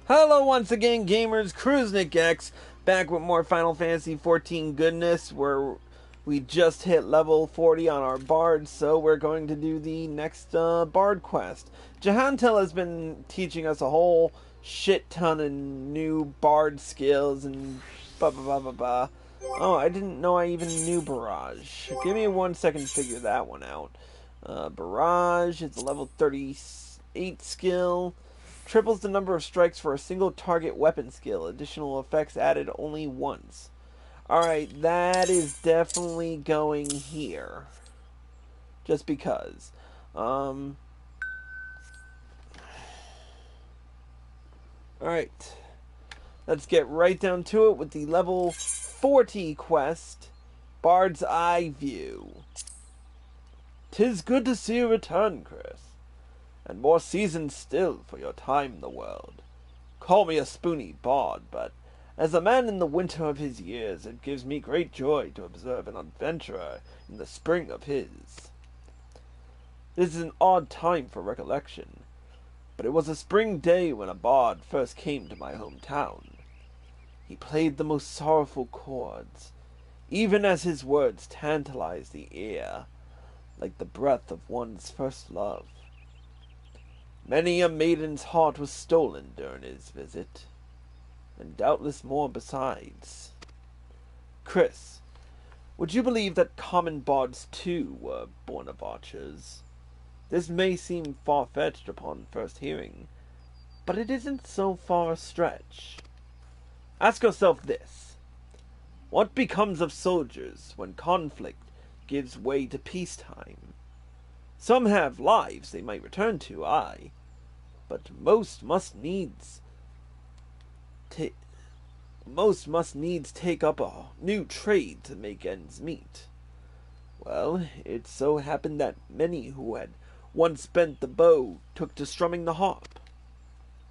Hello once again, gamers. Kruznik X back with more Final Fantasy XIV goodness. Where we just hit level 40 on our Bard, so we're going to do the next Bard quest. Jahantel has been teaching us a whole shit ton of new Bard skills and blah blah blah blah blah. Oh, I didn't know I even knew Barrage. Give me 1 second to figure that one out. Barrage is a level 38 skill. Triples the number of strikes for a single target weapon skill. Additional effects added only once. Alright, that is definitely going here. Just because. Alright. Let's get right down to it with the level 40 quest. Bard's Eye View. 'Tis good to see you return, Chris. And more seasoned still for your time in the world. Call me a spoony bard, but as a man in the winter of his years, it gives me great joy to observe an adventurer in the spring of his. This is an odd time for recollection, but it was a spring day when a bard first came to my hometown. He played the most sorrowful chords, even as his words tantalized the ear, like the breath of one's first love. Many a maiden's heart was stolen during his visit, and doubtless more besides. Chris, would you believe that common bards too were born of archers? This may seem far-fetched upon first hearing, but it isn't so far a stretch. Ask yourself this. What becomes of soldiers when conflict gives way to peacetime? Some have lives they might return to, aye, but most must needs take up a new trade to make ends meet. Well, it so happened that many who had once bent the bow took to strumming the harp.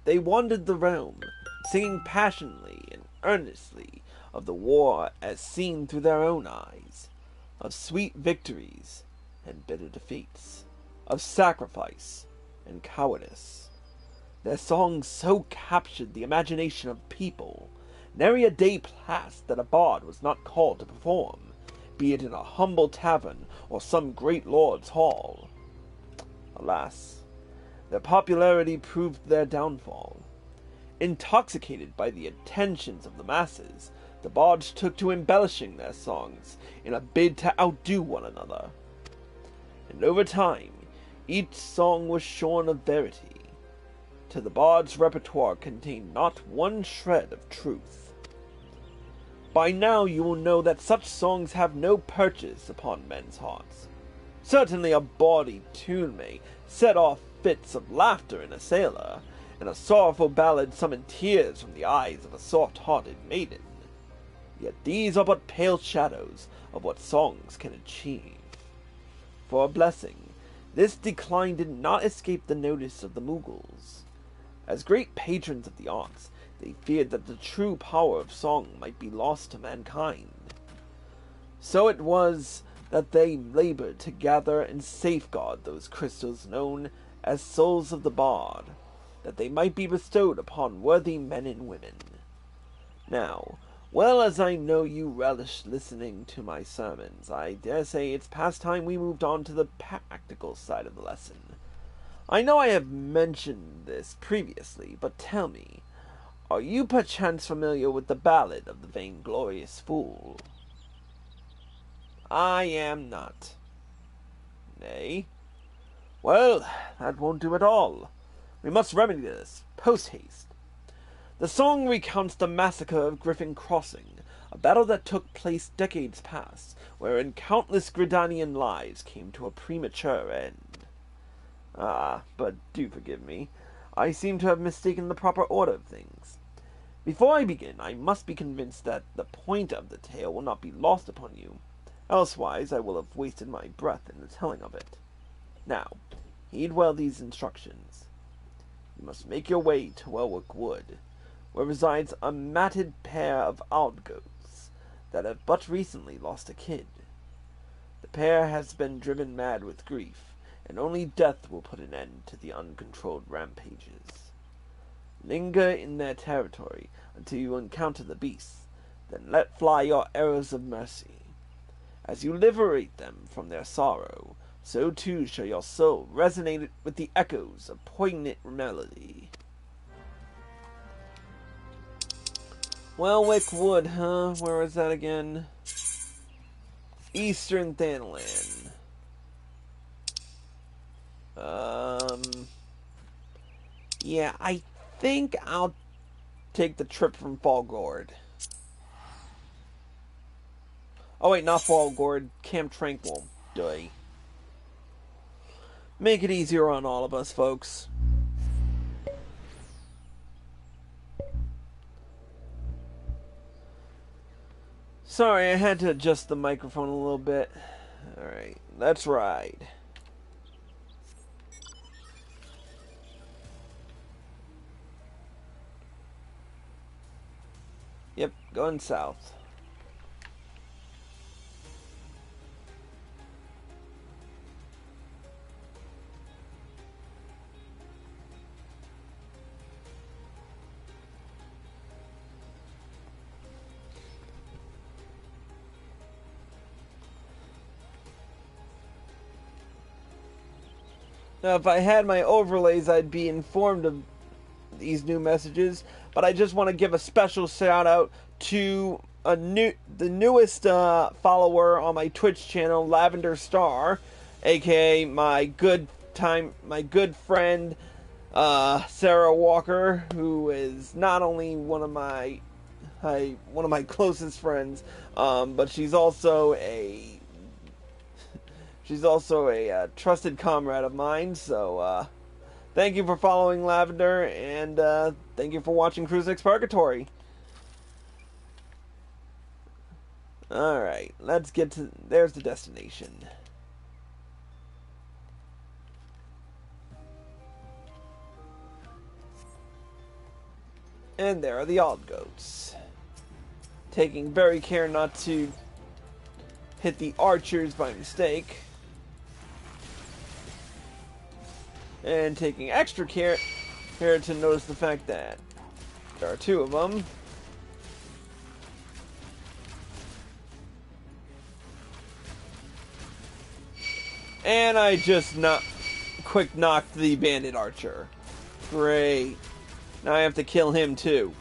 They wandered the realm, singing passionately and earnestly of the war as seen through their own eyes, of sweet victories and bitter defeats, of sacrifice and cowardice. Their songs so captured the imagination of people, nary a day passed that a bard was not called to perform, be it in a humble tavern or some great lord's hall. Alas, their popularity proved their downfall. Intoxicated by the attentions of the masses, the bards took to embellishing their songs in a bid to outdo one another. And over time, each song was shorn of verity, till the bard's repertoire contained not one shred of truth. By now you will know that such songs have no purchase upon men's hearts. Certainly a bawdy tune may set off fits of laughter in a sailor, and a sorrowful ballad summon tears from the eyes of a soft-hearted maiden. Yet these are but pale shadows of what songs can achieve. For a blessing, this decline did not escape the notice of the Mughals. As great patrons of the arts, they feared that the true power of song might be lost to mankind. So it was that they labored to gather and safeguard those crystals known as souls of the bard, that they might be bestowed upon worthy men and women. Now, well as I know you relish listening to my sermons, I dare say it's past time we moved on to the practical side of the lesson. I know I have mentioned this previously, but tell me, are you perchance familiar with the ballad of the vainglorious fool? I am not. Nay? Well, that won't do at all. We must remedy this, post-haste. The song recounts the massacre of Griffin Crossing, a battle that took place decades past, wherein countless Gridanian lives came to a premature end. But do forgive me. I seem to have mistaken the proper order of things. Before I begin, I must be convinced that the point of the tale will not be lost upon you. Elsewise, I will have wasted my breath in the telling of it. Now, heed well these instructions. You must make your way to Welwick Wood, where resides a matted pair of outgoats that have but recently lost a kid. The pair has been driven mad with grief, and only death will put an end to the uncontrolled rampages. Linger in their territory until you encounter the beasts, then let fly your arrows of mercy. As you liberate them from their sorrow, so too shall your soul resonate with the echoes of poignant melody. Wellwick Wood, huh? Where was that again? Eastern Thanlan. Yeah, I think I'll take the trip from Fallgord. Oh wait, not Fallgord, Camp Tranquil. Duh. Make it easier on all of us, folks. Sorry, I had to adjust the microphone a little bit. Alright, let's ride. Yep, going south. Now, if I had my overlays, I'd be informed of these new messages, but I just want to give a special shout out to the newest follower on my Twitch channel, Lavender Star, aka my good friend Sarah Walker, who is not only one of my closest friends, but she's also a trusted comrade of mine. So thank you for following Lavender, and thank you for watching Cruise X Purgatory. Alright, let's get to... There's the destination. And there are the odd goats. Taking very care not to hit the archers by mistake. And taking extra care to notice the fact that there are two of them. And I just quick knocked the bandit archer. Great. Now I have to kill him too.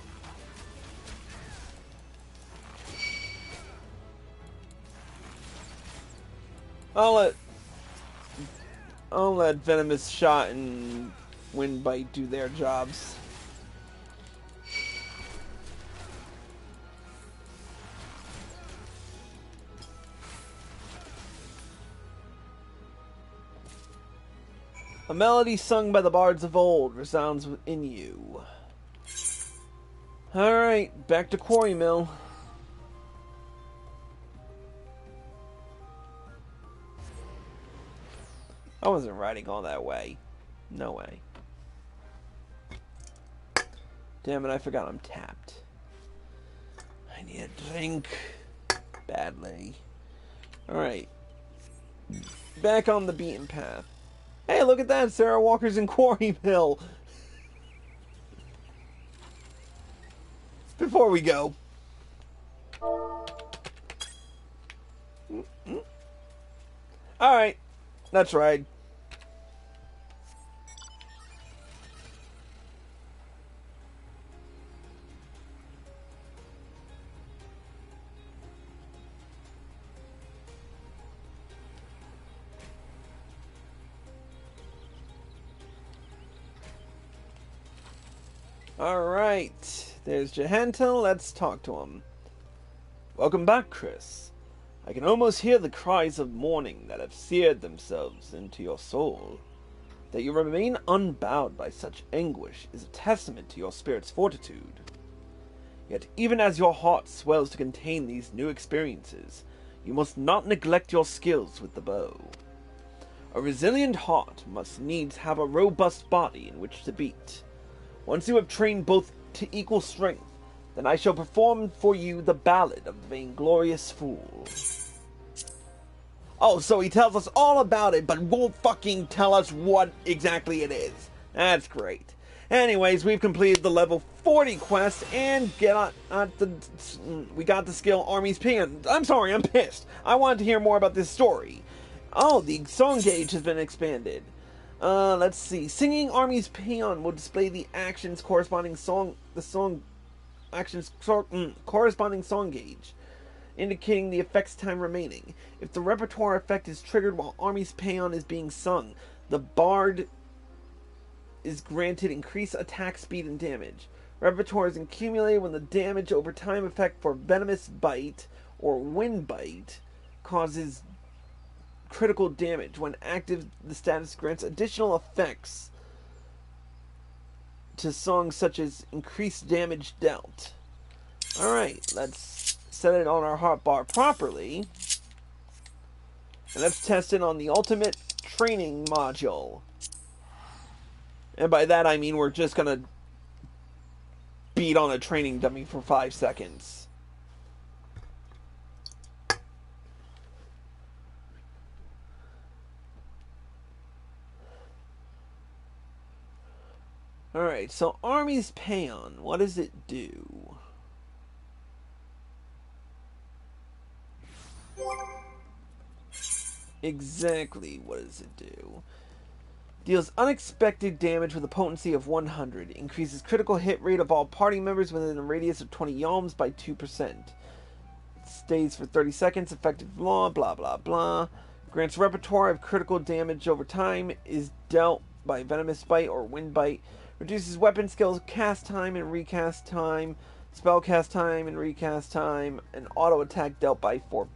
I'll let Venomous Shot and Windbite do their jobs. A melody sung by the bards of old resounds within you. Alright, back to Quarry Mill. I wasn't riding all that way. No way. Damn it, I forgot I'm tapped. I need a drink. Badly. Alright. Back on the beaten path. Hey, look at that! Sarah Walker's in Quarry Mill! Before we go. Alright. Let's ride. Alright, there's Jahanta, let's talk to him. Welcome back, Chris. I can almost hear the cries of mourning that have seared themselves into your soul. That you remain unbowed by such anguish is a testament to your spirit's fortitude. Yet even as your heart swells to contain these new experiences, you must not neglect your skills with the bow. A resilient heart must needs have a robust body in which to beat. Once you have trained both to equal strength, then I shall perform for you the Ballad of the Vainglorious Fool. Oh, so he tells us all about it, but won't fucking tell us what exactly it is. That's great. Anyways, we've completed the level 40 quest and we got the skill Army's Peon. I'm sorry, I'm pissed. I wanted to hear more about this story. Oh, the song gauge has been expanded. Let's see. Singing Army's Peon will display the actions corresponding corresponding song gauge, indicating the effect's time remaining. If the repertoire effect is triggered while Army's Peon is being sung, the bard is granted increased attack speed and damage. Repertoire is accumulated when the damage over time effect for Venomous Bite or Wind Bite causes critical damage. When active, the status grants additional effects to songs such as increased damage dealt. Alright, let's set it on our hotbar properly. And let's test it on the ultimate training module. And by that I mean we're just gonna beat on a training dummy for 5 seconds. Alright, so Army's Peon, what does it do? Exactly, what does it do? Deals unexpected damage with a potency of 100. Increases critical hit rate of all party members within a radius of 20 yalms by 2%. Stays for 30 seconds, effective blah blah blah. Grants repertoire of critical damage over time. Is dealt by Venomous Bite or Wind Bite. Reduces weapon skills cast time and recast time. Spell cast time and recast time. And auto attack dealt by 4%.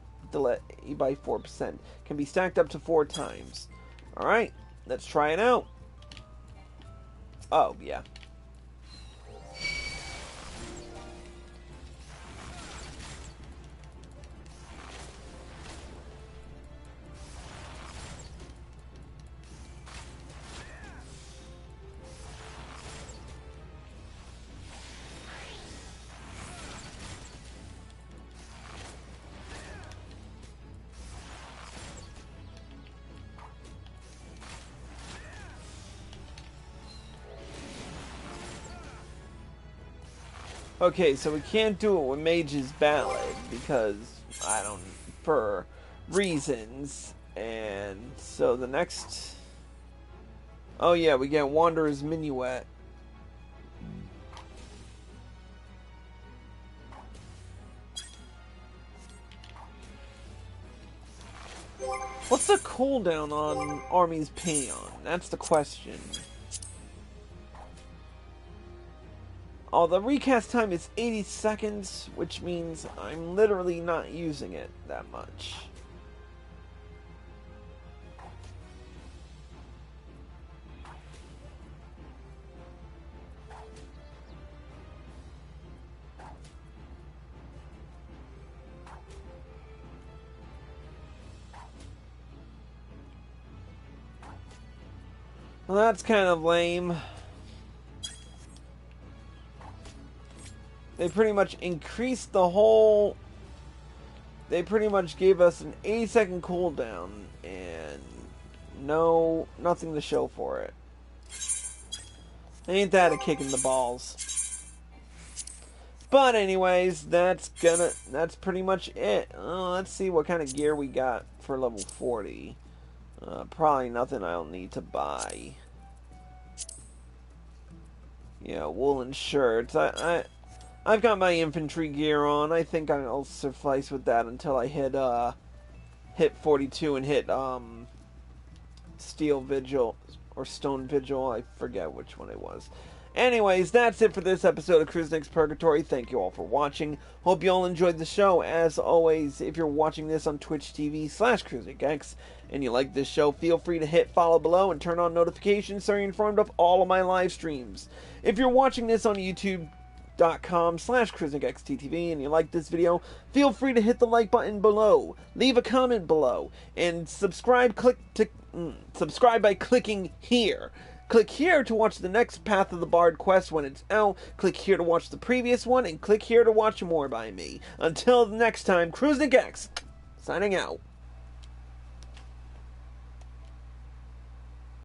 Can be stacked up to 4 times. Alright. Let's try it out. Oh, yeah. Okay, so we can't do it with Mage's Ballad because for reasons. And so the next, oh yeah, we get Wanderer's Minuet. What's the cooldown on Army's Peon? That's the question. Oh, the recast time is 80 seconds, which means I'm literally not using it that much. Well, that's kind of lame. They pretty much increased the whole... They pretty much gave us an 80-second cooldown and nothing to show for it. Ain't that a kick in the balls? But anyways, that's pretty much it. Let's see what kind of gear we got for level 40. Probably nothing I'll need to buy. Yeah, woolen shirts. I've got my infantry gear on. I think I'll suffice with that until I hit 42 and hit Steel Vigil or Stone Vigil. I forget which one it was. Anyways, that's it for this episode of Cruisnick's Purgatory. Thank you all for watching. Hope you all enjoyed the show. As always, if you're watching this on Twitch TV/CruisnickX and you like this show, feel free to hit follow below and turn on notifications so you're informed of all of my live streams. If you're watching this on YouTube.com/CruisnickXTTV and you like this video, feel free to hit the like button below, leave a comment below, and subscribe by clicking here. Click here to watch the next Path of the Bard quest when it's out, click here to watch the previous one, and click here to watch more by me. Until next time, CruisnickX, signing out.